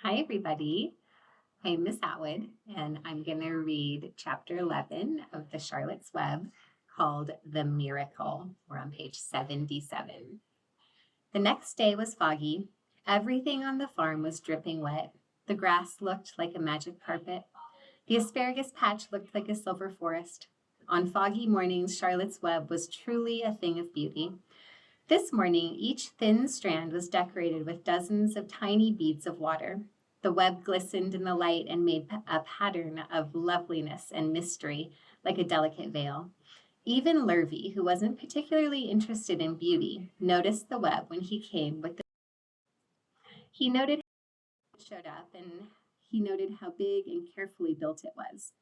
Hi, everybody. I'm Miss Attwood, and I'm going to read chapter 11 of the Charlotte's Web called The Miracle. We're on page 77. The next day was foggy. Everything on the farm was dripping wet. The grass looked like a magic carpet. The asparagus patch looked like a silver forest. On foggy mornings, Charlotte's Web was truly a thing of beauty. This morning, each thin strand was decorated with dozens of tiny beads of water. The web glistened in the light and made a pattern of loveliness and mystery, like a delicate veil. Even Lurvy, who wasn't particularly interested in beauty, noticed the web when he came with the. He noted how it showed up, and he noted how big and carefully built it was.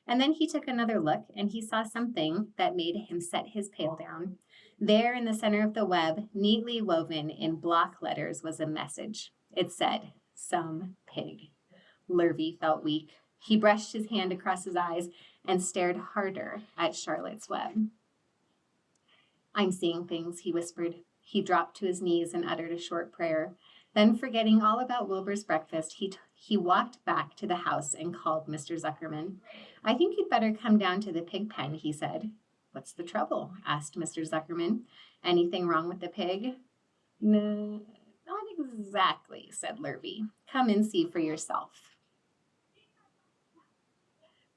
And then he took another look, and he saw something that made him set his pail down. There in the center of the web, neatly woven in block letters, was a message. It said, "Some pig." Lurvy felt weak. He brushed his hand across his eyes and stared harder at Charlotte's Web. "I'm seeing things," he whispered. He dropped to his knees and uttered a short prayer. Then, forgetting all about Wilbur's breakfast, he walked back to the house and called Mr. Zuckerman. "I think you'd better come down to the pig pen," he said. "What's the trouble?" asked Mr. Zuckerman. "Anything wrong with the pig?" "No, not exactly," said Lurvy. "Come and see for yourself."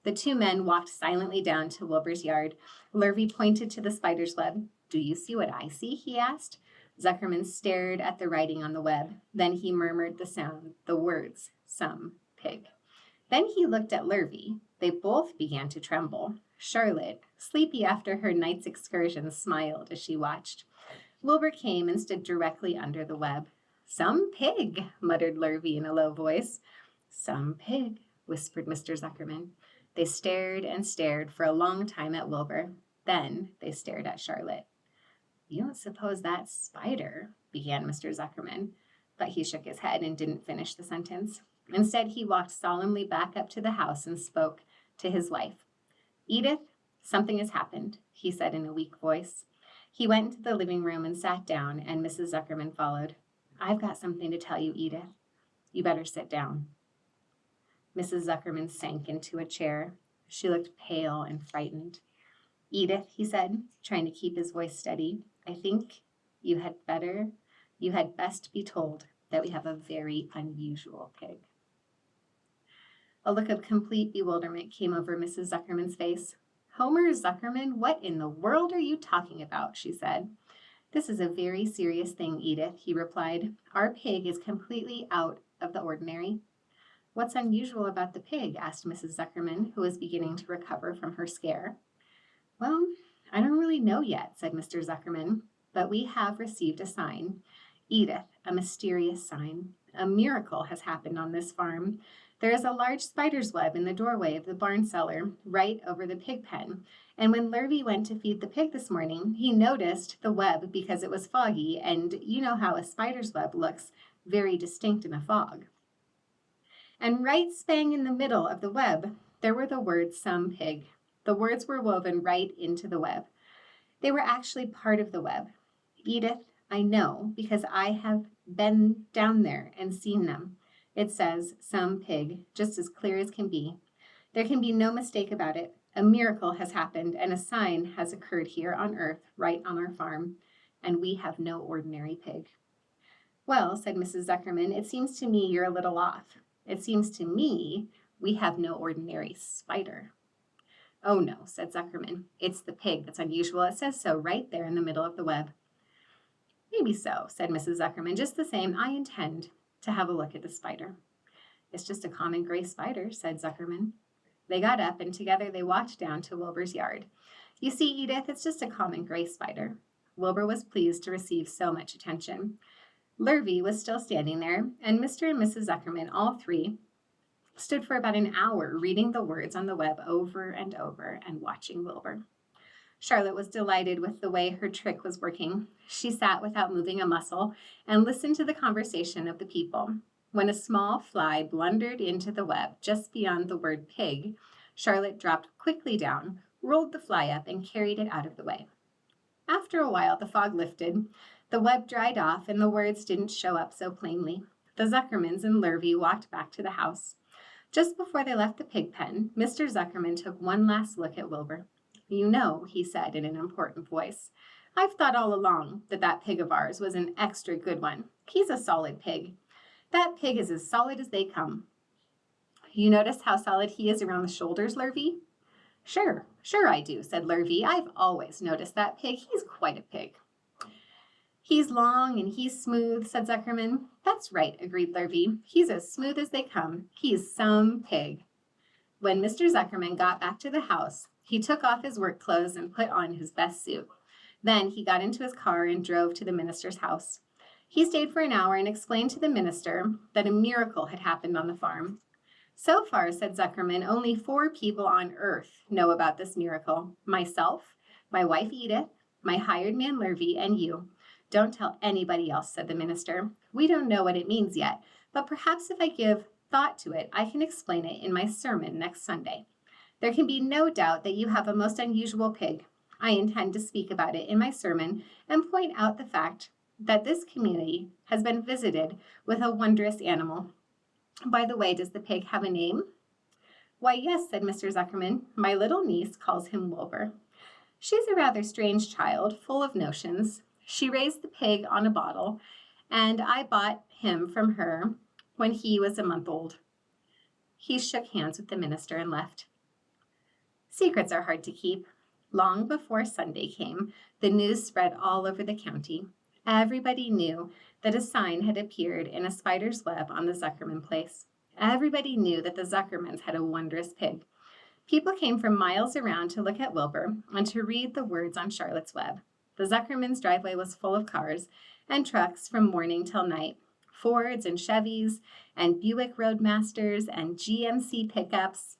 The two men walked silently down to Wilbur's yard. Lurvy pointed to the spider's web. "Do you see what I see?" he asked. Zuckerman stared at the writing on the web. Then he murmured the words, "Some pig." Then he looked at Lurvy. They both began to tremble. Charlotte, sleepy after her night's excursion, smiled as she watched. Wilbur came and stood directly under the web. "Some pig," muttered Lurvy in a low voice. "Some pig," whispered Mr. Zuckerman. They stared and stared for a long time at Wilbur. Then they stared at Charlotte. "You don't suppose that spider," began Mr. Zuckerman, but he shook his head and didn't finish the sentence. Instead, he walked solemnly back up to the house and spoke to his wife. "Edith, something has happened," he said in a weak voice. He went into the living room and sat down, and Mrs. Zuckerman followed. "I've got something to tell you, Edith. You better sit down." Mrs. Zuckerman sank into a chair. She looked pale and frightened. "Edith," he said, trying to keep his voice steady, "I think you had best be told that we have a very unusual pig." A look of complete bewilderment came over Mrs. Zuckerman's face. "Homer Zuckerman, what in the world are you talking about?" she said. "This is a very serious thing, Edith," he replied. "Our pig is completely out of the ordinary." "What's unusual about the pig?" asked Mrs. Zuckerman, who was beginning to recover from her scare. "Well, I don't really know yet," said Mr. Zuckerman, "but we have received a sign. Edith, a mysterious sign. A miracle has happened on this farm. There is a large spider's web in the doorway of the barn cellar, right over the pig pen. And when Lurvy went to feed the pig this morning, he noticed the web because it was foggy, and you know how a spider's web looks very distinct in a fog. And right spang in the middle of the web, there were the words, 'Some pig.' The words were woven right into the web. They were actually part of the web. Edith, I know because I have been down there and seen them. It says, 'Some pig,' just as clear as can be. There can be no mistake about it. A miracle has happened and a sign has occurred here on earth, right on our farm. And we have no ordinary pig." "Well," said Mrs. Zuckerman, "it seems to me you're a little off. It seems to me we have no ordinary spider." "Oh no," said Zuckerman. "It's the pig that's unusual. It says so right there in the middle of the web." "Maybe so," said Mrs. Zuckerman. "Just the same, I intend to have a look at the spider." "It's just a common gray spider," said Zuckerman. They got up and together they walked down to Wilbur's yard. "You see, Edith, it's just a common gray spider." Wilbur was pleased to receive so much attention. Lurvy was still standing there, and Mr. and Mrs. Zuckerman, all three, stood for about an hour reading the words on the web over and over and watching Wilbur. Charlotte was delighted with the way her trick was working. She sat without moving a muscle and listened to the conversation of the people. When a small fly blundered into the web just beyond the word pig, Charlotte dropped quickly down, rolled the fly up, and carried it out of the way. After a while, the fog lifted, the web dried off, and the words didn't show up so plainly. The Zuckermans and Lurvy walked back to the house. Just before they left the pig pen, Mr. Zuckerman took one last look at Wilbur. "You know," he said in an important voice, "I've thought all along that pig of ours was an extra good one. He's a solid pig. That pig is as solid as they come." "You notice how solid he is around the shoulders, Lurvy?" Sure I do," said Lurvy. "I've always noticed that pig. He's quite a pig." "He's long and he's smooth," said Zuckerman. "That's right," agreed Lurvy. "He's as smooth as they come. He's some pig." When Mr. Zuckerman got back to the house, he took off his work clothes and put on his best suit. Then he got into his car and drove to the minister's house. He stayed for an hour and explained to the minister that a miracle had happened on the farm. "So far," said Zuckerman, "only 4 people on earth know about this miracle. Myself, my wife Edith, my hired man Lurvy, and you. Don't tell anybody else," said the minister. "We don't know what it means yet, but perhaps if I give thought to it, I can explain it in my sermon next Sunday. There can be no doubt that you have a most unusual pig. I intend to speak about it in my sermon and point out the fact that this community has been visited with a wondrous animal. By the way, does the pig have a name?" "Why, yes," said Mr. Zuckerman. "My little niece calls him Wilbur. She's a rather strange child, full of notions. She raised the pig on a bottle, and I bought him from her when he was a month old." He shook hands with the minister and left. Secrets are hard to keep. Long before Sunday came, the news spread all over the county. Everybody knew that a sign had appeared in a spider's web on the Zuckerman place. Everybody knew that the Zuckermans had a wondrous pig. People came from miles around to look at Wilbur and to read the words on Charlotte's web. The Zuckermans' driveway was full of cars and trucks from morning till night. Fords and Chevys and Buick Roadmasters and GMC pickups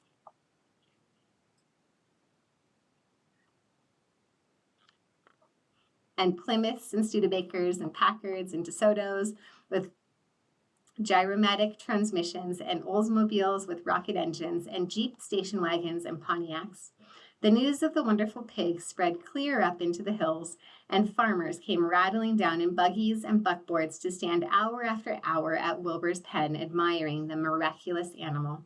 and Plymouths and Studebakers and Packards and DeSotos with gyromatic transmissions and Oldsmobiles with rocket engines and Jeep station wagons and Pontiacs. The news of the wonderful pig spread clear up into the hills, and farmers came rattling down in buggies and buckboards to stand hour after hour at Wilbur's pen admiring the miraculous animal.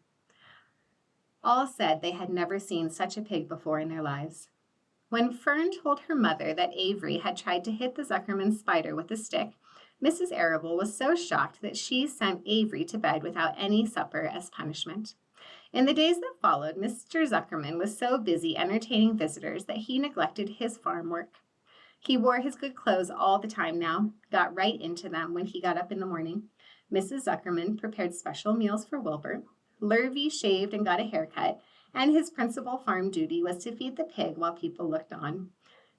All said they had never seen such a pig before in their lives. When Fern told her mother that Avery had tried to hit the Zuckerman spider with a stick, Mrs. Arable was so shocked that she sent Avery to bed without any supper as punishment. In the days that followed, Mr. Zuckerman was so busy entertaining visitors that he neglected his farm work. He wore his good clothes all the time now, got right into them when he got up in the morning. Mrs. Zuckerman prepared special meals for Wilbur. Lurvy shaved and got a haircut, and his principal farm duty was to feed the pig while people looked on.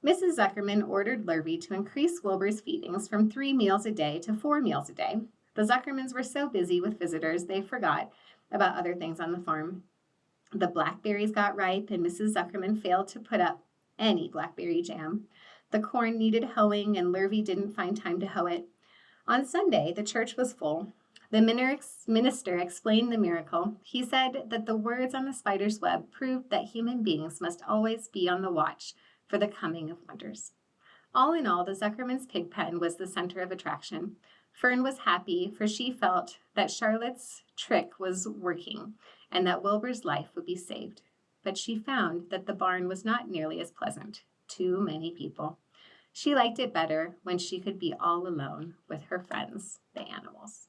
Mrs. Zuckerman ordered Lurvy to increase Wilbur's feedings from 3 meals a day to 4 meals a day. The Zuckermans were so busy with visitors they forgot about other things on the farm. The blackberries got ripe, and Mrs. Zuckerman failed to put up any blackberry jam. The corn needed hoeing, and Lurvy didn't find time to hoe it. On Sunday, the church was full. The minister explained the miracle. He said that the words on the spider's web proved that human beings must always be on the watch for the coming of wonders. All in all, the Zuckerman's pig pen was the center of attraction. Fern was happy, for she felt that Charlotte's trick was working and that Wilbur's life would be saved. But she found that the barn was not nearly as pleasant. Too many people. She liked it better when she could be all alone with her friends, the animals.